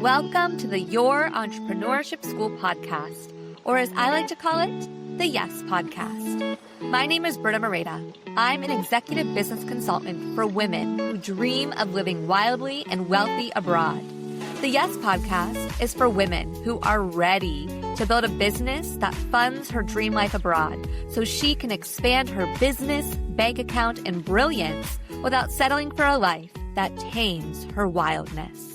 Welcome to the Your Entrepreneurship School podcast, or as I like to call it, the Yes Podcast. My name is Bridal Babes. I'm an executive business consultant for women who dream of living wildly and wealthy abroad. The Yes Podcast is for women who are ready to build a business that funds her dream life abroad so she can expand her business, bank account, and brilliance without settling for a life that tames her wildness.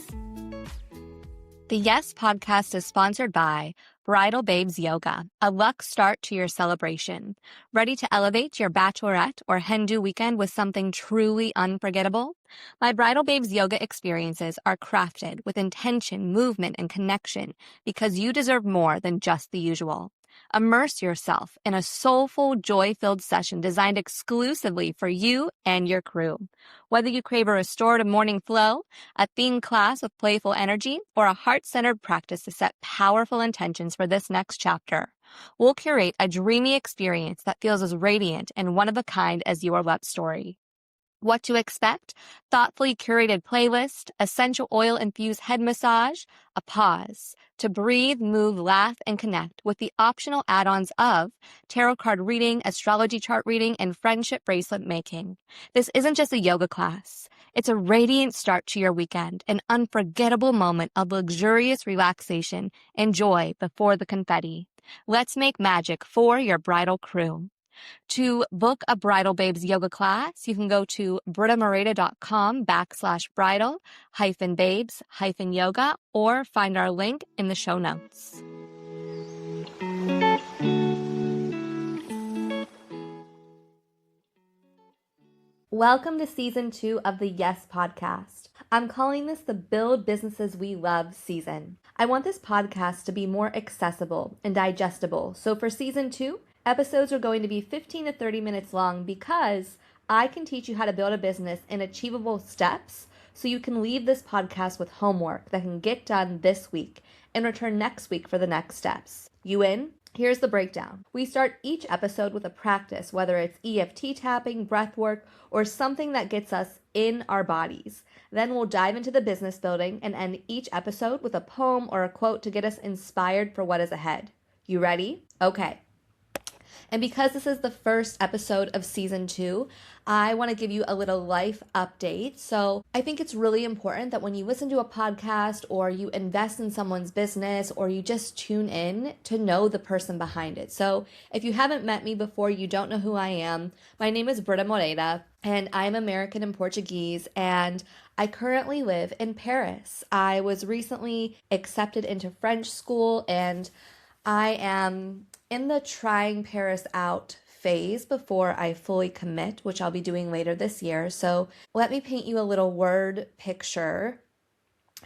The Yes Podcast is sponsored by Bridal Babes Yoga, a luxe start to your celebration. Ready to elevate your bachelorette or hen-do weekend with something truly unforgettable? My Bridal Babes Yoga experiences are crafted with intention, movement, and connection because you deserve more than just the usual. Immerse yourself in a soulful, joy-filled session designed exclusively for you and your crew. Whether you crave a restorative morning flow, a themed class with playful energy, or a heart-centered practice to set powerful intentions for this next chapter, we'll curate a dreamy experience that feels as radiant and one-of-a-kind as your love story. What to expect? Thoughtfully curated playlist, essential oil-infused head massage, a pause to breathe, move, laugh, and connect with the optional add-ons of tarot card reading, astrology chart reading, and friendship bracelet making. This isn't just a yoga class. It's a radiant start to your weekend, an unforgettable moment of luxurious relaxation and joy before the confetti. Let's make magic for your bridal crew. To book a Bridal Babes Yoga class, you can go to bridalmarita.com/bridal-babes-yoga or find our link in the show notes. Welcome to Season 2 of the Yes Podcast. I'm calling this the Build Businesses We Love season. I want this podcast to be more accessible and digestible. So for Season 2, episodes are going to be 15 to 30 minutes long because I can teach you how to build a business in achievable steps so you can leave this podcast with homework that can get done this week and return next week for the next steps. You in? Here's the breakdown. We start each episode with a practice, whether it's EFT tapping, breath work, or something that gets us in our bodies. Then we'll dive into the business building and end each episode with a poem or a quote to get us inspired for what is ahead. You ready? Okay. And because this is the first episode of Season 2, I want to give you a little life update. So I think it's really important that when you listen to a podcast or you invest in someone's business or you just tune in to know the person behind it. So if you haven't met me before, you don't know who I am. My name is Bridal Babes and I'm American and Portuguese, and I currently live in Paris. I was recently accepted into French school and I am in the trying Paris out phase before I fully commit, which I'll be doing later this year. So let me paint you a little word picture.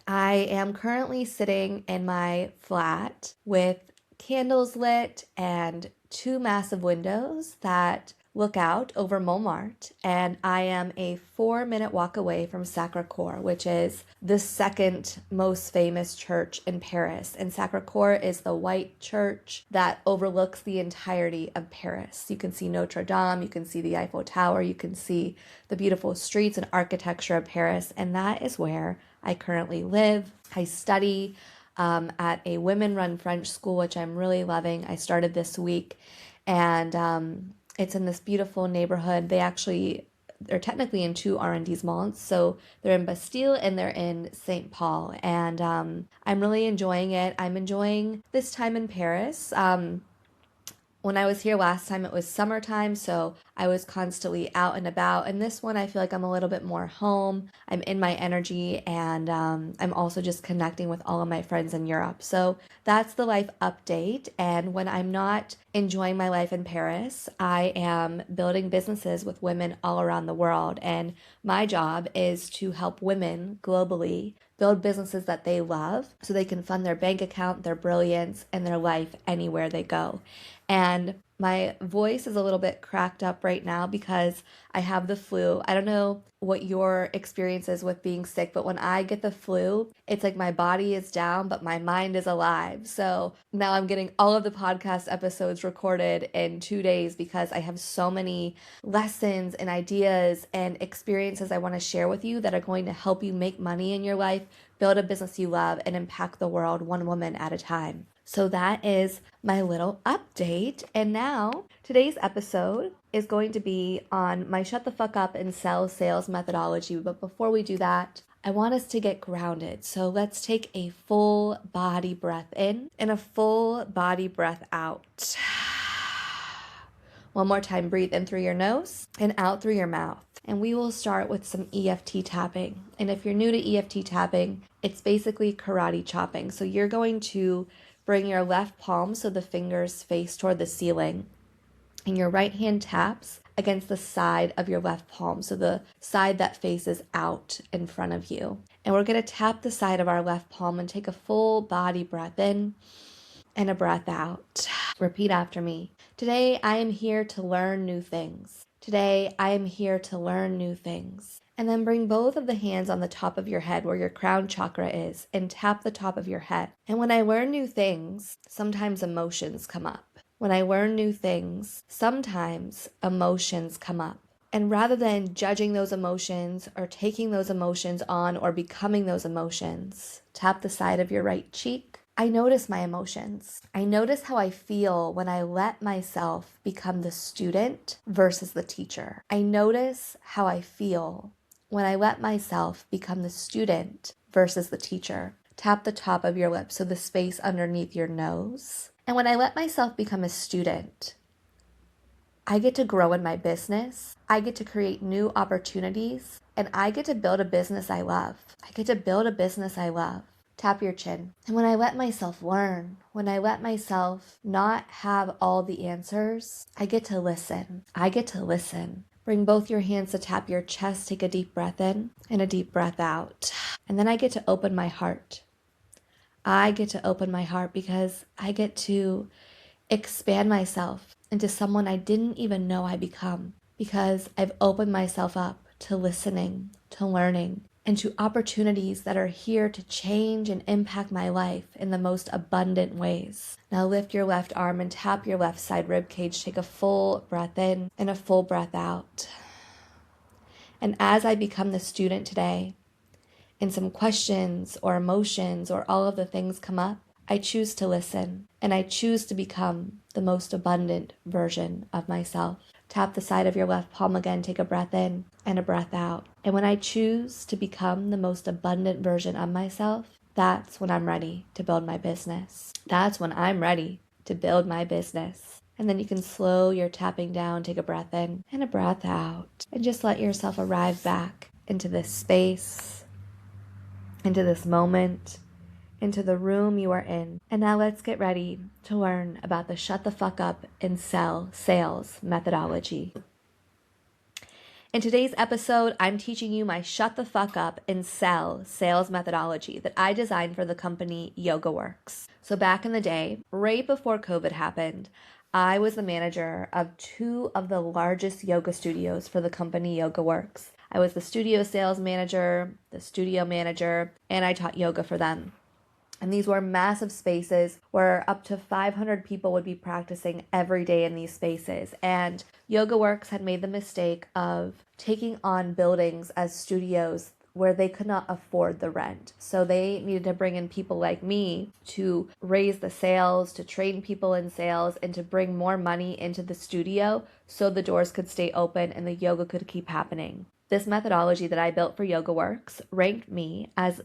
I am currently sitting in my flat with candles lit and two massive windows that look out over Montmartre, and I am a 4-minute walk away from Sacré-Cœur, which is the second most famous church in Paris. And Sacré-Cœur is the white church that overlooks the entirety of Paris. You can see Notre Dame, you can see the Eiffel Tower, you can see the beautiful streets and architecture of Paris, and that is where I currently live. I study at a women-run French school, which I'm really loving. I started this week, and it's in this beautiful neighborhood. They're technically in two arrondissements. So they're in Bastille and they're in St. Paul. And I'm really enjoying it. I'm enjoying this time in Paris. When I was here last time, it was summertime, so I was constantly out and about. And this one, I feel like I'm a little bit more home. I'm in my energy, and I'm also just connecting with all of my friends in Europe. So that's the life update. And when I'm not enjoying my life in Paris, I am building businesses with women all around the world. And my job is to help women globally build businesses that they love so they can fund their bank account, their brilliance, and their life anywhere they go. And my voice is a little bit cracked up right now because I have the flu. I don't know what your experience is with being sick, but when I get the flu, it's like my body is down, but my mind is alive. So now I'm getting all of the podcast episodes recorded in 2 days because I have so many lessons and ideas and experiences I want to share with you that are going to help you make money in your life, build a business you love, and impact the world one woman at a time. So that is my little update. And now today's episode is going to be on my shut the fuck up and sell sales methodology. But before we do that, I want us to get grounded. So let's take a full body breath in and a full body breath out. One more time, breathe in through your nose and out through your mouth. And we will start with some EFT tapping. And if you're new to EFT tapping, it's basically karate chopping. So you're going to bring your left palm so the fingers face toward the ceiling, and your right hand taps against the side of your left palm, so the side that faces out in front of you. And we're going to tap the side of our left palm and take a full body breath in and a breath out. Repeat after me. Today, I am here to learn new things. Today, I am here to learn new things. And then bring both of the hands on the top of your head where your crown chakra is and tap the top of your head. And when I learn new things, sometimes emotions come up. When I learn new things, sometimes emotions come up. And rather than judging those emotions or taking those emotions on or becoming those emotions, tap the side of your right cheek. I notice my emotions. I notice how I feel when I let myself become the student versus the teacher. I notice how I feel when I let myself become the student versus the teacher. Tap the top of your lips, so the space underneath your nose. And when I let myself become a student, I get to grow in my business. I get to create new opportunities, and I get to build a business I love. I get to build a business I love. Tap your chin. And when I let myself learn, when I let myself not have all the answers, I get to listen. I get to listen. Bring both your hands to tap your chest. Take a deep breath in and a deep breath out. And then I get to open my heart. I get to open my heart because I get to expand myself into someone I didn't even know I become, because I've opened myself up to listening, to learning, and to opportunities that are here to change and impact my life in the most abundant ways. Now lift your left arm and tap your left side rib cage. Take a full breath in and a full breath out. And as I become the student today, and some questions or emotions or all of the things come up, I choose to listen, and I choose to become the most abundant version of myself. Tap the side of your left palm again, take a breath in and a breath out. And when I choose to become the most abundant version of myself, that's when I'm ready to build my business. That's when I'm ready to build my business. And then you can slow your tapping down, take a breath in and a breath out, and just let yourself arrive back into this space, into this moment, into the room you are in. And now let's get ready to learn about the shut the fuck up and sell sales methodology. In today's episode, I'm teaching you my shut the fuck up and sell sales methodology that I designed for the company YogaWorks. So back in the day, right before COVID happened, I was the manager of two of the largest yoga studios for the company YogaWorks. I was the studio sales manager, the studio manager, and I taught yoga for them. And these were massive spaces where up to 500 people would be practicing every day in these spaces. And YogaWorks had made the mistake of taking on buildings as studios where they could not afford the rent. So they needed to bring in people like me to raise the sales, to train people in sales, and to bring more money into the studio so the doors could stay open and the yoga could keep happening. This methodology that I built for YogaWorks ranked me as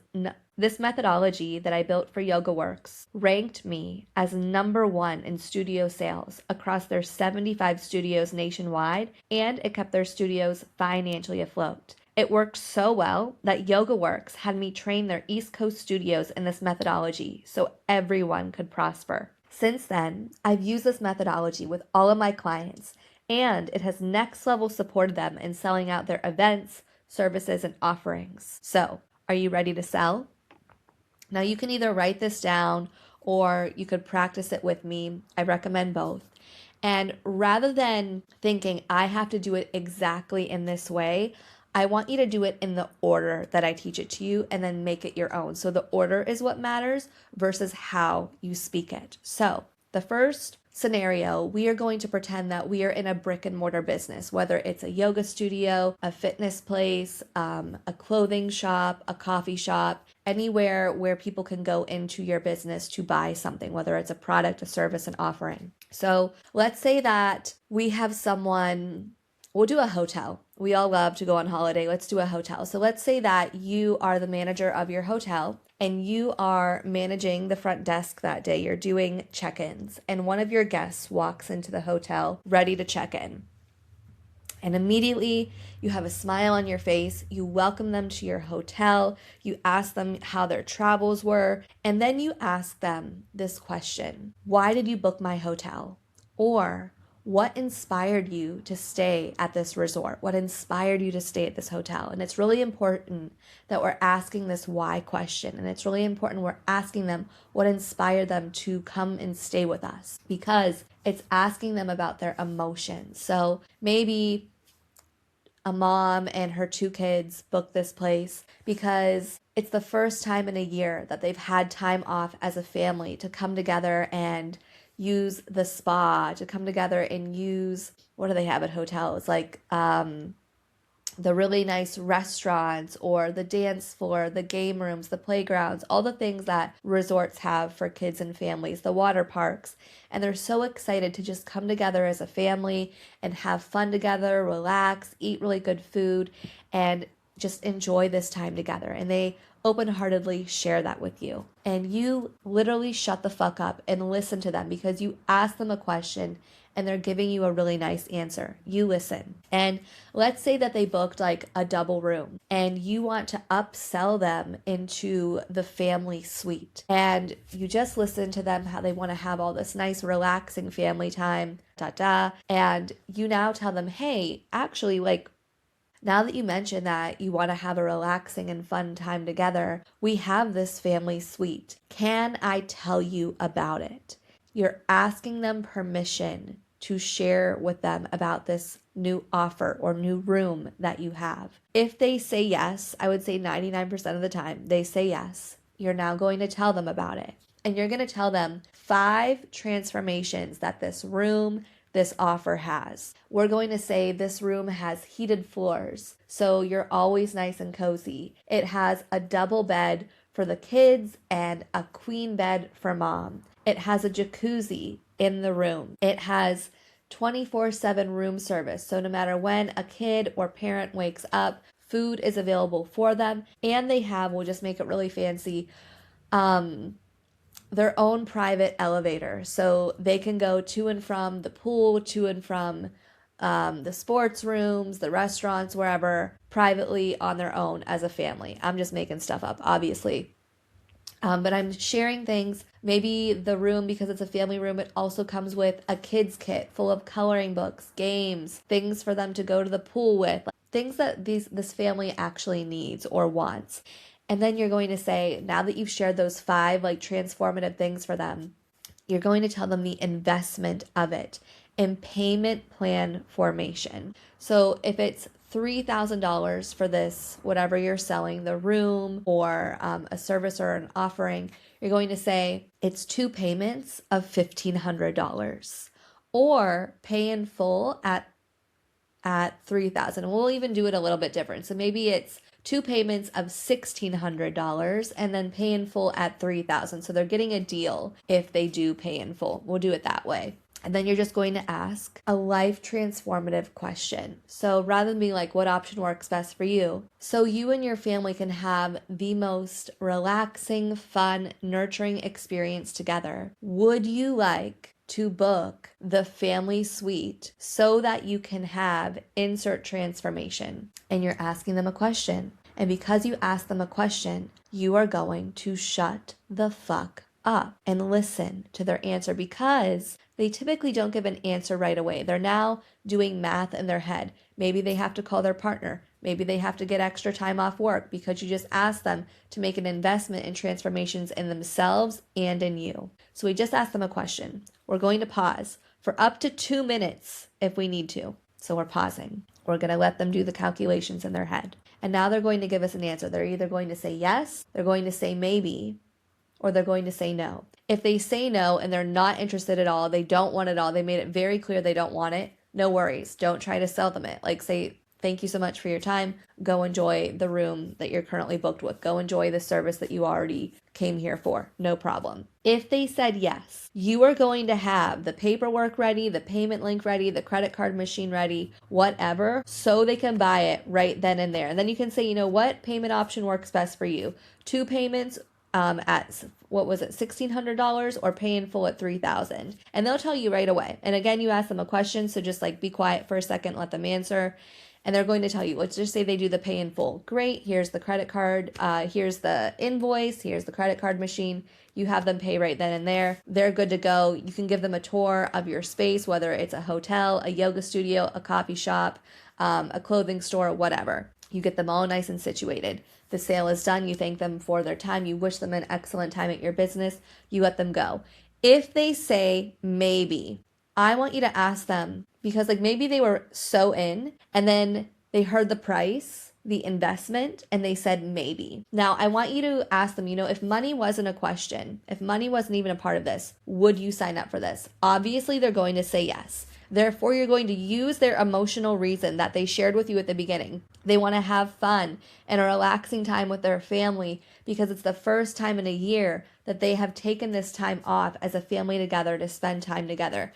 number one in studio sales across their 75 studios nationwide, and it kept their studios financially afloat. It worked so well that YogaWorks had me train their East Coast studios in this methodology so everyone could prosper. Since then, I've used this methodology with all of my clients, and it has next level supported them in selling out their events, services, and offerings. So, are you ready to sell? Now you can either write this down or you could practice it with me. I recommend both. And rather than thinking I have to do it exactly in this way, I want you to do it in the order that I teach it to you and then make it your own. So the order is what matters versus how you speak it. So the first scenario, we are going to pretend that we are in a brick and mortar business, whether it's a yoga studio, a fitness place, a clothing shop, a coffee shop, anywhere where people can go into your business to buy something, whether it's a product, a service, an offering. So let's say that we have someone, we'll do a hotel. We all love to go on holiday. Let's do a hotel. So let's say that you are the manager of your hotel and you are managing the front desk that day. You're doing check-ins, and one of your guests walks into the hotel ready to check in. And immediately you have a smile on your face. You welcome them to your hotel. You ask them how their travels were. And then you ask them this question: why did you book my hotel? Or what inspired you to stay at this resort? What inspired you to stay at this hotel? And it's really important that we're asking this why question. And it's really important we're asking them what inspired them to come and stay with us, because it's asking them about their emotions. So maybe a mom and her 2 kids booked this place because it's the first time in a year that they've had time off as a family to come together and use the spa, to come together and use, what do they have at hotels? Like the really nice restaurants or the dance floor, the game rooms, the playgrounds, all the things that resorts have for kids and families, the water parks. And they're so excited to just come together as a family and have fun together, relax, eat really good food, and just enjoy this time together. And they open-heartedly share that with you. And you literally shut the fuck up and listen to them because you ask them a question and they're giving you a really nice answer. You listen. And let's say that they booked like a double room and you want to upsell them into the family suite. And you just listen to them, how they want to have all this nice relaxing family time, and you now tell them, hey, actually, like, now that you mentioned that you want to have a relaxing and fun time together, we have this family suite. Can I tell you about it? You're asking them permission to share with them about this new offer or new room that you have. If they say yes, I would say 99% of the time they say yes. You're now going to tell them about it. And you're going to tell them 5 transformations that this room, this offer has. We're going to say this room has heated floors, so you're always nice and cozy. It has a double bed for the kids and a queen bed for mom. It has a jacuzzi in the room. It has 24/7 room service, so no matter when a kid or parent wakes up, food is available for them. And they have, we'll just make it really fancy, their own private elevator, so they can go to and from the pool, to and from the sports rooms, the restaurants, wherever, privately on their own as a family. I'm just making stuff up, obviously. But I'm sharing things. Maybe the room, because it's a family room, it also comes with a kids kit full of coloring books, games, things for them to go to the pool with, like things that this family actually needs or wants. And then you're going to say, now that you've shared those 5 like transformative things for them, you're going to tell them the investment of it in payment plan formation. So if it's $3,000 for this, whatever you're selling, the room or a service or an offering, you're going to say it's 2 payments of $1,500, or pay in full at $3,000. We'll even do it a little bit different. So maybe it's 2 payments of $1,600 and then pay in full at $3,000. So they're getting a deal if they do pay in full. We'll do it that way. And then you're just going to ask a life transformative question. So rather than being like, what option works best for you? So you and your family can have the most relaxing, fun, nurturing experience together. Would you like to book the family suite so that you can have insert transformation? And you're asking them a question. And because you ask them a question, you are going to shut the fuck up and listen to their answer, because they typically don't give an answer right away. They're now doing math in their head. Maybe they have to call their partner. Maybe they have to get extra time off work because you just asked them to make an investment in transformations in themselves and in you. So we just asked them a question. We're going to pause for up to 2 minutes if we need to. So we're pausing. We're going to let them do the calculations in their head. And now they're going to give us an answer. They're either going to say yes, they're going to say maybe, or they're going to say no. If they say no and they're not interested at all, they don't want it all, they made it very clear they don't want it, no worries. Don't try to sell them it. Like, say, thank you so much for your time. Go enjoy the room that you're currently booked with. Go enjoy the service that you already came here for. No problem. If they said yes, you are going to have the paperwork ready, the payment link ready, the credit card machine ready, whatever, so they can buy it right then and there. And then you can say, you know what payment option works best for you? 2 payments at what was it, $1,600, or pay in full at $3,000, and they'll tell you right away. And again, you ask them a question, so just like be quiet for a second, let them answer, and they're going to tell you. Let's just say they do the pay in full. Great, here's the credit card, here's the invoice, here's the credit card machine. You have them pay right then and there. They're good to go. You can give them a tour of your space, whether it's a hotel, a yoga studio, a coffee shop, a clothing store, whatever. You get them all nice and situated. The sale is done. You thank them for their time. You wish them an excellent time at your business. You let them go. If they say maybe, I want you to ask them, because like maybe they were so in and then they heard the price, the investment, and they said maybe. Now I want you to ask them, if money wasn't a question, if money wasn't even a part of this, would you sign up for this? Obviously they're going to say yes. Therefore, you're going to use their emotional reason that they shared with you at the beginning. They want to have fun and a relaxing time with their family because it's the first time in a year that they have taken this time off as a family together to spend time together.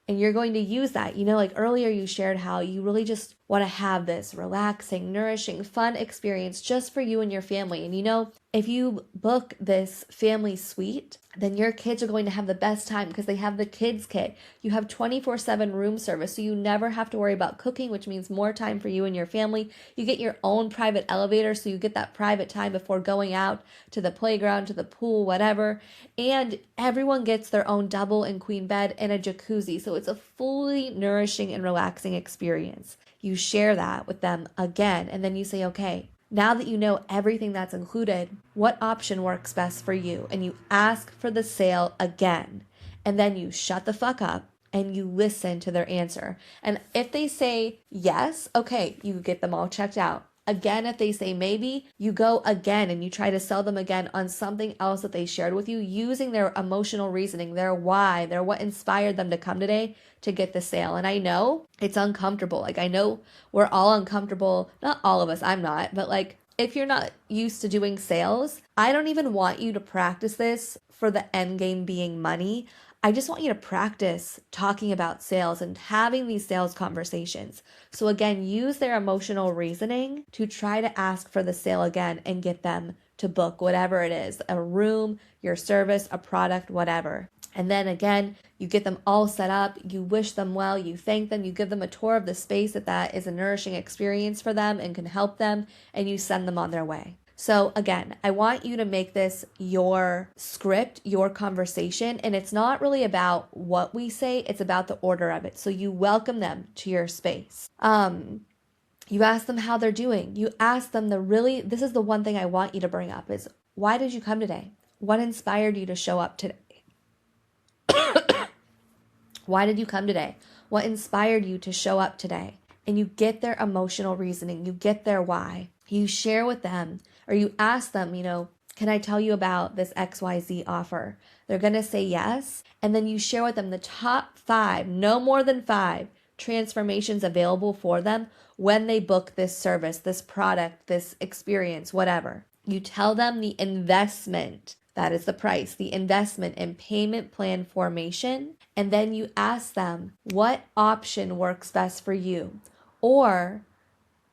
And you're going to use that. Like earlier you shared how you really just want to have this relaxing, nourishing, fun experience just for you and your family. And if you book this family suite, then your kids are going to have the best time because they have the kids kit. You have 24/7 room service, so you never have to worry about cooking, which means more time for you and your family. You get your own private elevator, so you get that private time before going out to the playground, to the pool, whatever. And everyone gets their own double and queen bed and a jacuzzi, so it's a fully nourishing and relaxing experience. You share that with them again, and then you say, okay, now that you know everything that's included, what option works best for you? And you ask for the sale again. And then you shut the fuck up and you listen to their answer. And if they say yes, okay, you get them all checked out. Again, if they say maybe, you go again and you try to sell them again on something else that they shared with you using their emotional reasoning, their why, their what inspired them to come today to get the sale. And I know it's uncomfortable. Like I know we're all uncomfortable. Not all of us, I'm not, but like if you're not used to doing sales, I don't even want you to practice this for the end game being money. I just want you to practice talking about sales and having these sales conversations. So again, use their emotional reasoning to try to ask for the sale again and get them to book whatever it is, a room, your service, a product, whatever. And then again, you get them all set up, you wish them well, you thank them, you give them a tour of the space if that is a nourishing experience for them and can help them, and you send them on their way. So again, I want you to make this your script, your conversation, and it's not really about what we say, it's about the order of it. So you welcome them to your space. You ask them how they're doing. You ask them this is the one thing I want you to bring up is, why did you come today? What inspired you to show up today? Why did you come today? What inspired you to show up today? And you get their emotional reasoning. You get their why. You share with them, or you ask them, can I tell you about this XYZ offer? They're going to say yes. And then you share with them the top 5, no more than 5 transformations available for them when they book this service, this product, this experience, whatever. You tell them the investment, that is the price, the investment and payment plan formation. And then you ask them what option works best for you, or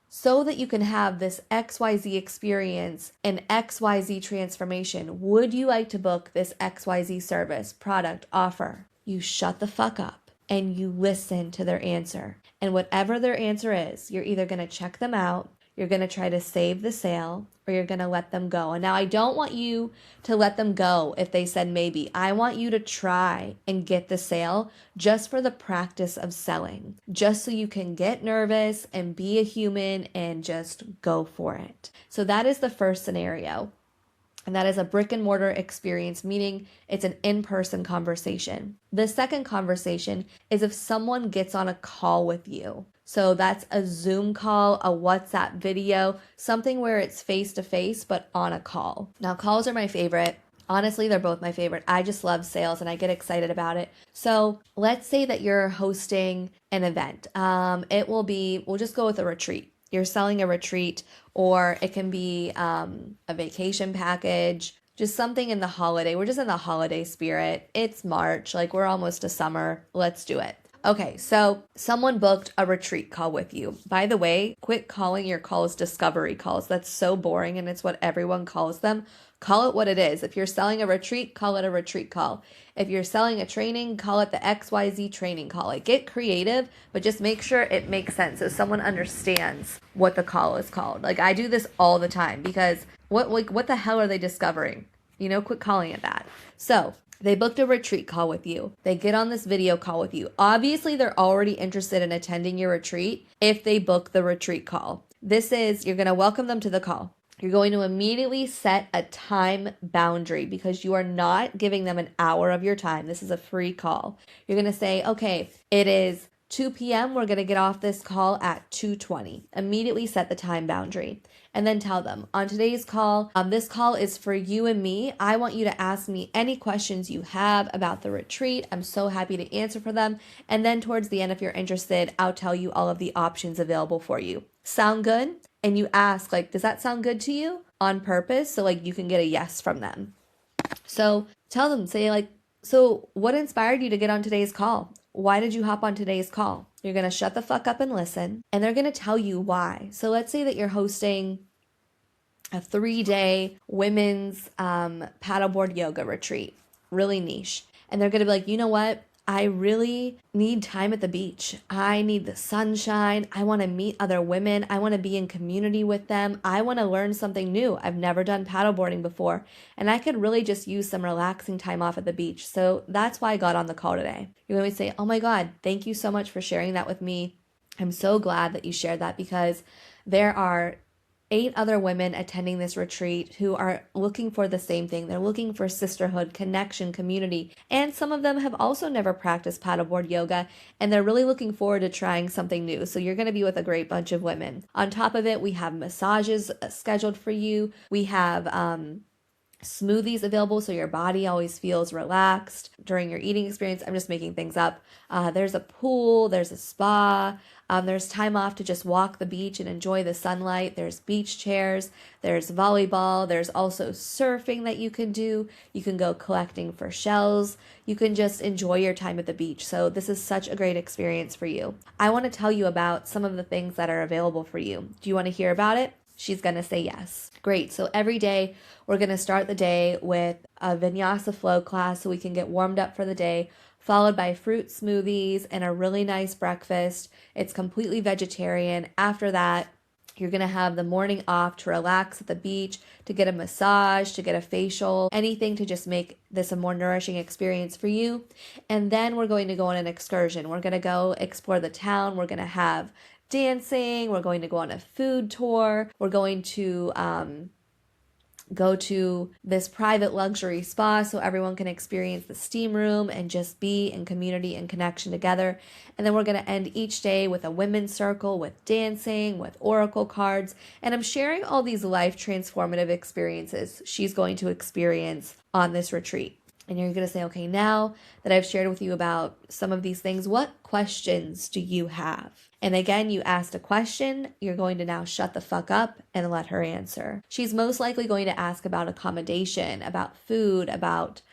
so that you can have this XYZ experience and XYZ transformation, would you like to book this XYZ service, product, offer? You shut the fuck up and you listen to their answer. And whatever their answer is, you're either going to check them out, you're going to try to save the sale, or you're going to let them go. And now I don't want you to let them go if they said maybe. I want you to try and get the sale just for the practice of selling, just so you can get nervous and be a human and just go for it. So that is the first scenario. And that is a brick and mortar experience, meaning it's an in-person conversation. The second conversation is if someone gets on a call with you. So that's a Zoom call, a WhatsApp video, something where it's face-to-face but on a call. Now, calls are my favorite. Honestly, they're both my favorite. I just love sales and I get excited about it. So let's say that you're hosting an event. We'll just go with a retreat. You're selling a retreat, or it can be a vacation package, just something in the holiday. We're just in the holiday spirit. It's March, like we're almost to summer. Let's do it. Okay, so someone booked a retreat call with you. By the way, quit calling your calls discovery calls. That's so boring and it's what everyone calls them. Call it what it is. If you're selling a retreat, call it a retreat call. If you're selling a training, call it the XYZ training call. Like, get creative, but just make sure it makes sense so someone understands what the call is called. Like, I do this all the time because what the hell are they discovering? Quit calling it that. So they booked a retreat call with you. They get on this video call with you. Obviously, they're already interested in attending your retreat if they book the retreat call. You're going to welcome them to the call. You're going to immediately set a time boundary because you are not giving them an hour of your time. This is a free call. You're going to say, okay, it is 2 p.m. We're going to get off this call at 2:20. Immediately set the time boundary. And then tell them, on today's call, this call is for you and me. I want you to ask me any questions you have about the retreat. I'm so happy to answer for them. And then towards the end, if you're interested, I'll tell you all of the options available for you. Sound good? And you ask, like, does that sound good to you? On purpose, so like you can get a yes from them. So tell them, say like, so what inspired you to get on today's call? Why did you hop on today's call? You're going to shut the fuck up and listen, and they're going to tell you why. So let's say that you're hosting a 3-day women's paddleboard yoga retreat, really niche. And they're going to be like, you know what? I really need time at the beach. I need the sunshine. I want to meet other women. I want to be in community with them. I want to learn something new. I've never done paddleboarding before, and I could really just use some relaxing time off at the beach. So that's why I got on the call today. You're going to say, oh my God, thank you so much for sharing that with me. I'm so glad that you shared that because there are 8 other women attending this retreat who are looking for the same thing. They're looking for sisterhood, connection, community, and some of them have also never practiced paddleboard yoga, and they're really looking forward to trying something new. So you're going to be with a great bunch of women. On top of it, we have massages scheduled for you. We have smoothies available so your body always feels relaxed during your eating experience. I'm just making things up. There's a pool, there's a spa, there's time off to just walk the beach and enjoy the sunlight. There's beach chairs, there's volleyball, there's also surfing that you can do. You can go collecting for shells. You can just enjoy your time at the beach. So this is such a great experience for you. I want to tell you about some of the things that are available for you. Do you want to hear about it? She's going to say yes. Great. So every day we're going to start the day with a vinyasa flow class so we can get warmed up for the day, followed by fruit smoothies and a really nice breakfast. It's completely vegetarian. After that, you're going to have the morning off to relax at the beach, to get a massage, to get a facial, anything to just make this a more nourishing experience for you. And then we're going to go on an excursion. We're going to go explore the town. We're going to have dancing. We're going to go on a food tour. We're going to go to this private luxury spa so everyone can experience the steam room and just be in community and connection together. And then we're going to end each day with a women's circle, with dancing, with oracle cards. And I'm sharing all these life transformative experiences she's going to experience on this retreat. And you're going to say, okay, now that I've shared with you about some of these things, what questions do you have? And again, you asked a question, you're going to now shut the fuck up and let her answer. She's most likely going to ask about accommodation, about food, about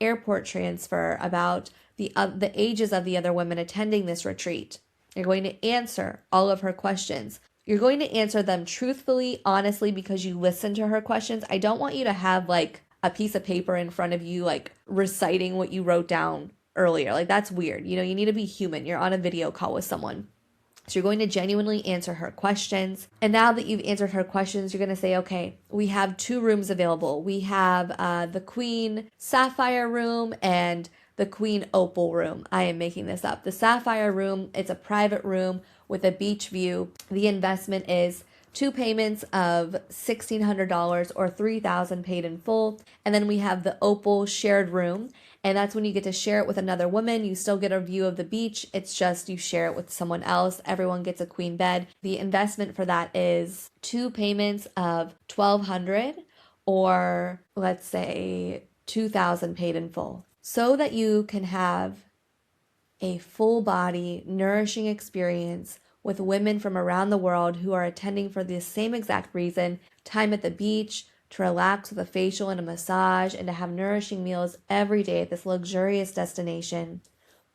airport transfer, about the ages of the other women attending this retreat. You're going to answer all of her questions. You're going to answer them truthfully, honestly, because you listened to her questions. I don't want you to have like a piece of paper in front of you, like reciting what you wrote down earlier. Like, that's weird. You need to be human. You're on a video call with someone. So you're going to genuinely answer her questions. And now that you've answered her questions, you're going to say, okay, we have 2 rooms available. We have the Queen Sapphire room and the Queen Opal room. I am making this up. The Sapphire room, it's a private room with a beach view. The investment is 2 payments of $1,600 or $3,000 paid in full. And then we have the Opal shared room. And that's when you get to share it with another woman. You still get a view of the beach. It's just you share it with someone else. Everyone gets a queen bed. The investment for that is 2 payments of $1,200 or let's say 2,000 paid in full, so that you can have a full body, nourishing experience with women from around the world who are attending for the same exact reason, time at the beach, to relax with a facial and a massage, and to have nourishing meals every day at this luxurious destination.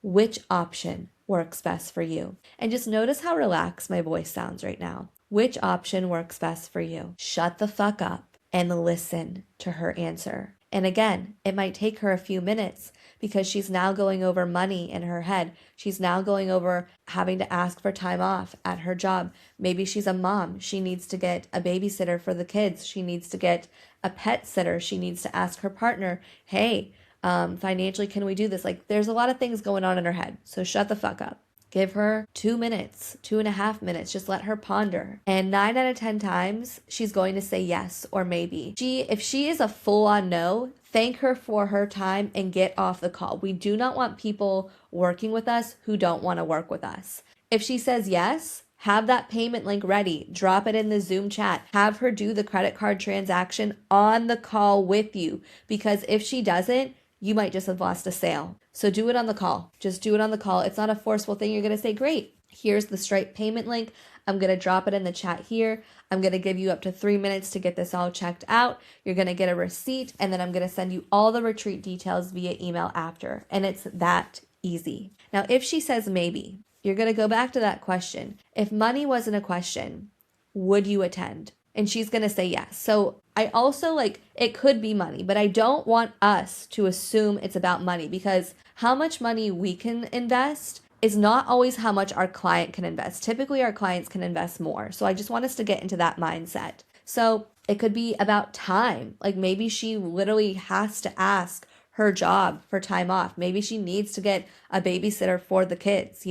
Which option works best for you? And just notice how relaxed my voice sounds right now. Which option works best for you? Shut the fuck up and listen to her answer. And again, it might take her a few minutes because she's now going over money in her head. She's now going over having to ask for time off at her job. Maybe she's a mom. She needs to get a babysitter for the kids. She needs to get a pet sitter. She needs to ask her partner, hey, financially, can we do this? Like, there's a lot of things going on in her head. So shut the fuck up. Give her 2 minutes, 2.5 minutes. Just let her ponder. And 9 out of 10 times, she's going to say yes or maybe. If she is a full-on no, thank her for her time and get off the call. We do not want people working with us who don't want to work with us. If she says yes, have that payment link ready. Drop it in the Zoom chat. Have her do the credit card transaction on the call with you. Because if she doesn't, you might just have lost a sale. So do it on the call. Just do it on the call. It's not a forceful thing. You're going to say, great, here's the Stripe payment link. I'm going to drop it in the chat here. I'm going to give you up to 3 minutes to get this all checked out. You're going to get a receipt, and then I'm going to send you all the retreat details via email after. And it's that easy. Now, if she says maybe, you're going to go back to that question. If money wasn't a question, would you attend? And she's going to say yes. So I also it could be money, but I don't want us to assume it's about money, because how much money we can invest is not always how much our client can invest. Typically, our clients can invest more. So I just want us to get into that mindset. So it could be about time. Like maybe she literally has to ask her job for time off. Maybe she needs to get a babysitter for the kids,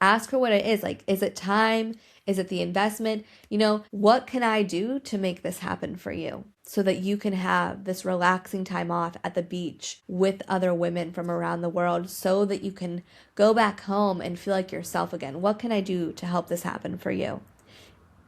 Ask her what it is. Like, is it time? Is it the investment? What can I do to make this happen for you so that you can have this relaxing time off at the beach with other women from around the world, so that you can go back home and feel like yourself again? What can I do to help this happen for you?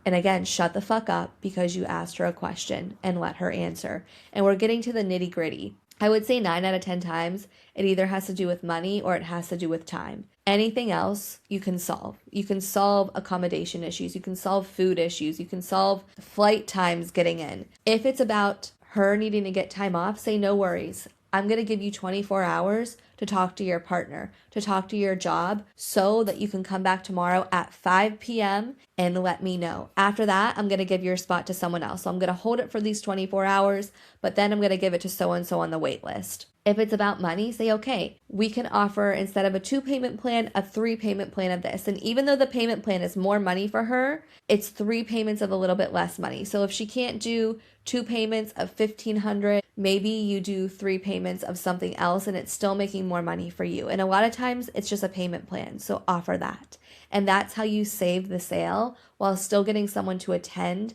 And again, shut the fuck up because you asked her a question, and let her answer. And we're getting to the nitty gritty. I would say 9 out of 10 times, it either has to do with money or it has to do with time. Anything else you can solve. You can solve accommodation issues. You can solve food issues. You can solve flight times getting in. If it's about her needing to get time off, say no worries. I'm going to give you 24 hours to talk to your partner, to talk to your job, so that you can come back tomorrow at 5 p.m. and let me know. After that, I'm going to give your spot to someone else. So I'm going to hold it for these 24 hours, but then I'm going to give it to so-and-so on the wait list. If it's about money, say, okay, we can offer, instead of a 2-payment plan, a 3-payment plan of this. And even though the payment plan is more money for her, it's 3 payments of a little bit less money. So if she can't do 2 payments of $1,500, maybe you do 3 payments of something else, and it's still making more money for you. And a lot of times it's just a payment plan. So offer that. And that's how you save the sale while still getting someone to attend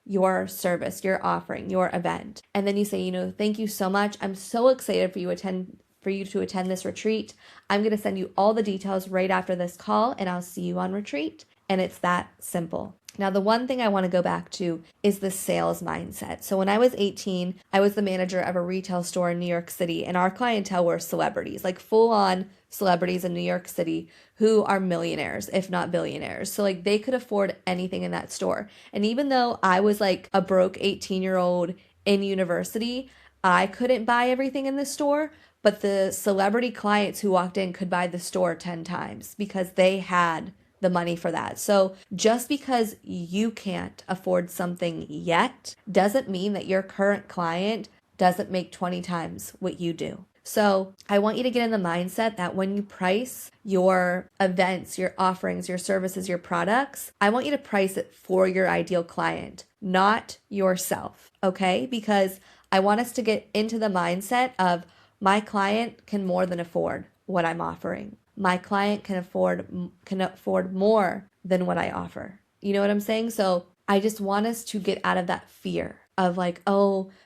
your service, your offering, your event. And then you say, thank you so much. I'm so excited for you to attend this retreat. I'm going to send you all the details right after this call, and I'll see you on retreat. And it's that simple. Now, the one thing I want to go back to is the sales mindset. So when I was 18, I was the manager of a retail store in New York City, and our clientele were celebrities, like full-on celebrities in New York City who are millionaires, if not billionaires. So they could afford anything in that store. And even though I was like a broke 18-year-old in university, I couldn't buy everything in the store, but the celebrity clients who walked in could buy the store 10 times because they had the money for that. So just because you can't afford something yet doesn't mean that your current client doesn't make 20 times what you do. So I want you to get in the mindset that when you price your events, your offerings, your services, your products, I want you to price it for your ideal client, not yourself, okay? Because I want us to get into the mindset of my client can more than afford what I'm offering. My client can afford more than what I offer. You know what I'm saying? So I just want us to get out of that fear of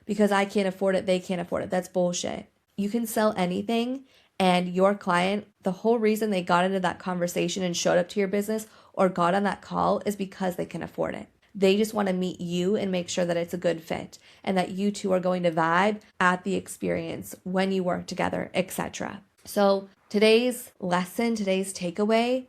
because I can't afford it, they can't afford it. That's bullshit. You can sell anything, and your client, the whole reason they got into that conversation and showed up to your business or got on that call is because they can afford it. They just want to meet you and make sure that it's a good fit and that you two are going to vibe at the experience when you work together, etc. So today's lesson, today's takeaway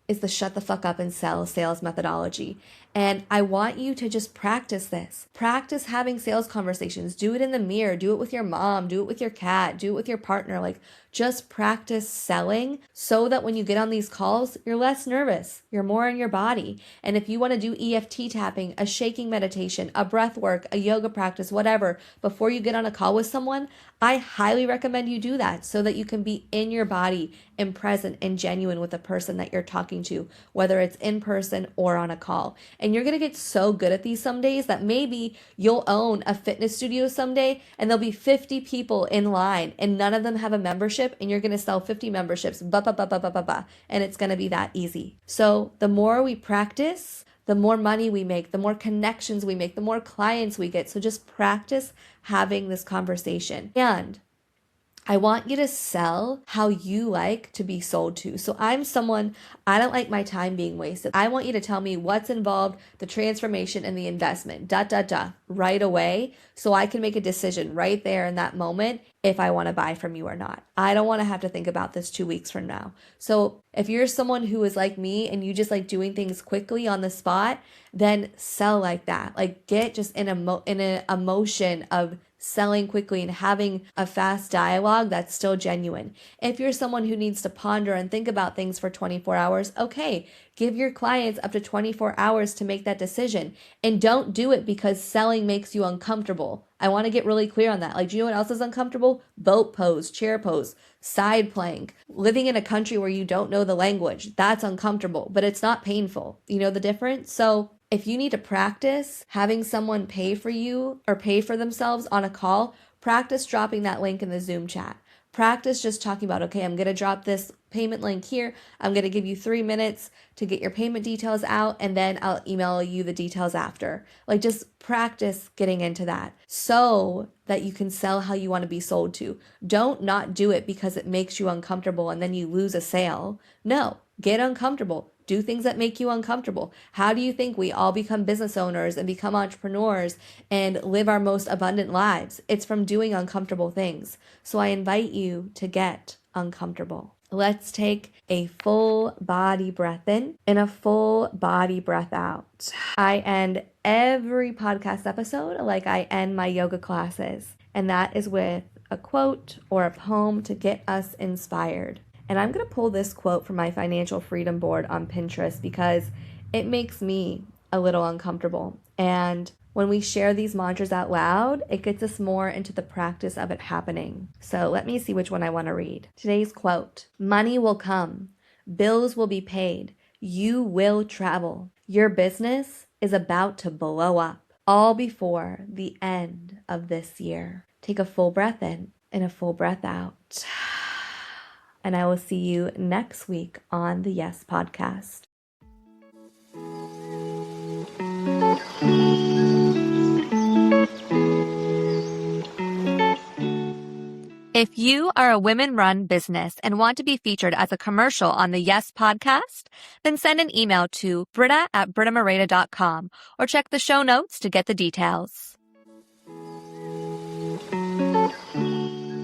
is the shut the fuck up and sell sales methodology. And I want you to just practice this. Practice having sales conversations. Do it in the mirror. Do it with your mom. Do it with your cat. Do it with your partner. Like, just practice selling so that when you get on these calls, you're less nervous. You're more in your body. And if you want to do EFT tapping, a shaking meditation, a breath work, a yoga practice, whatever, before you get on a call with someone, I highly recommend you do that so that you can be in your body and present and genuine with the person that you're talking to, whether it's in person or on a call. And you're going to get so good at these some days that maybe you'll own a fitness studio someday and there'll be 50 people in line and none of them have a membership and you're going to sell 50 memberships, and it's going to be that easy. So the more we practice, the more money we make, the more connections we make, the more clients we get. So just practice having this conversation. And I want you to sell how you like to be sold to. So I'm someone, I don't like my time being wasted. I want you to tell me what's involved, the transformation and the investment, right away, so I can make a decision right there in that moment if I want to buy from you or not. I don't want to have to think about this 2 weeks from now. So if you're someone who is like me and you just like doing things quickly on the spot, then sell like that. Like, get just in an emotion of selling quickly and having a fast dialogue that's still genuine. If you're someone who needs to ponder and think about things for 24 hours, okay, give your clients up to 24 hours to make that decision. And don't do it because selling makes you uncomfortable. I want to get really clear on that. Like, do you know what else is uncomfortable? Boat pose, chair pose, side plank, living in a country where you don't know the language. That's uncomfortable, but it's not painful. You know the difference? So if you need to practice having someone pay for you or pay for themselves on a call, practice dropping that link in the Zoom chat. Practice just talking about, okay, I'm going to drop this payment link here. I'm going to give you 3 minutes to get your payment details out, and then I'll email you the details after. Like, just practice getting into that so that you can sell how you want to be sold to. Don't not do it because it makes you uncomfortable and then you lose a sale. No, get uncomfortable. Do things that make you uncomfortable. How do you think we all become business owners and become entrepreneurs and live our most abundant lives? It's from doing uncomfortable things. So I invite you to get uncomfortable. Let's take a full body breath in and a full body breath out. I end every podcast episode like I end my yoga classes, and that is with a quote or a poem to get us inspired. And I'm going to pull this quote from my financial freedom board on Pinterest because it makes me a little uncomfortable. And when we share these mantras out loud, it gets us more into the practice of it happening. So let me see which one I want to read. Today's quote: money will come, bills will be paid, you will travel. Your business is about to blow up, all before the end of this year. Take a full breath in and a full breath out. And I will see you next week on the Yes Podcast. If you are a women-run business and want to be featured as a commercial on the Yes Podcast, then send an email to britta@brittamareda.com or check the show notes to get the details.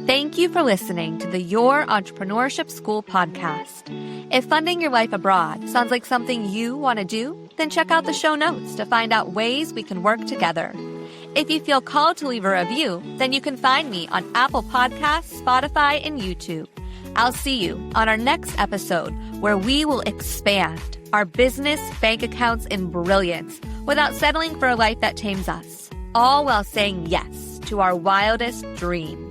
Thank you for listening to the Your Entrepreneurship School podcast. If funding your life abroad sounds like something you want to do, then check out the show notes to find out ways we can work together. If you feel called to leave a review, then you can find me on Apple Podcasts, Spotify, and YouTube. I'll see you on our next episode where we will expand our business bank accounts in brilliance without settling for a life that tames us, all while saying yes to our wildest dreams.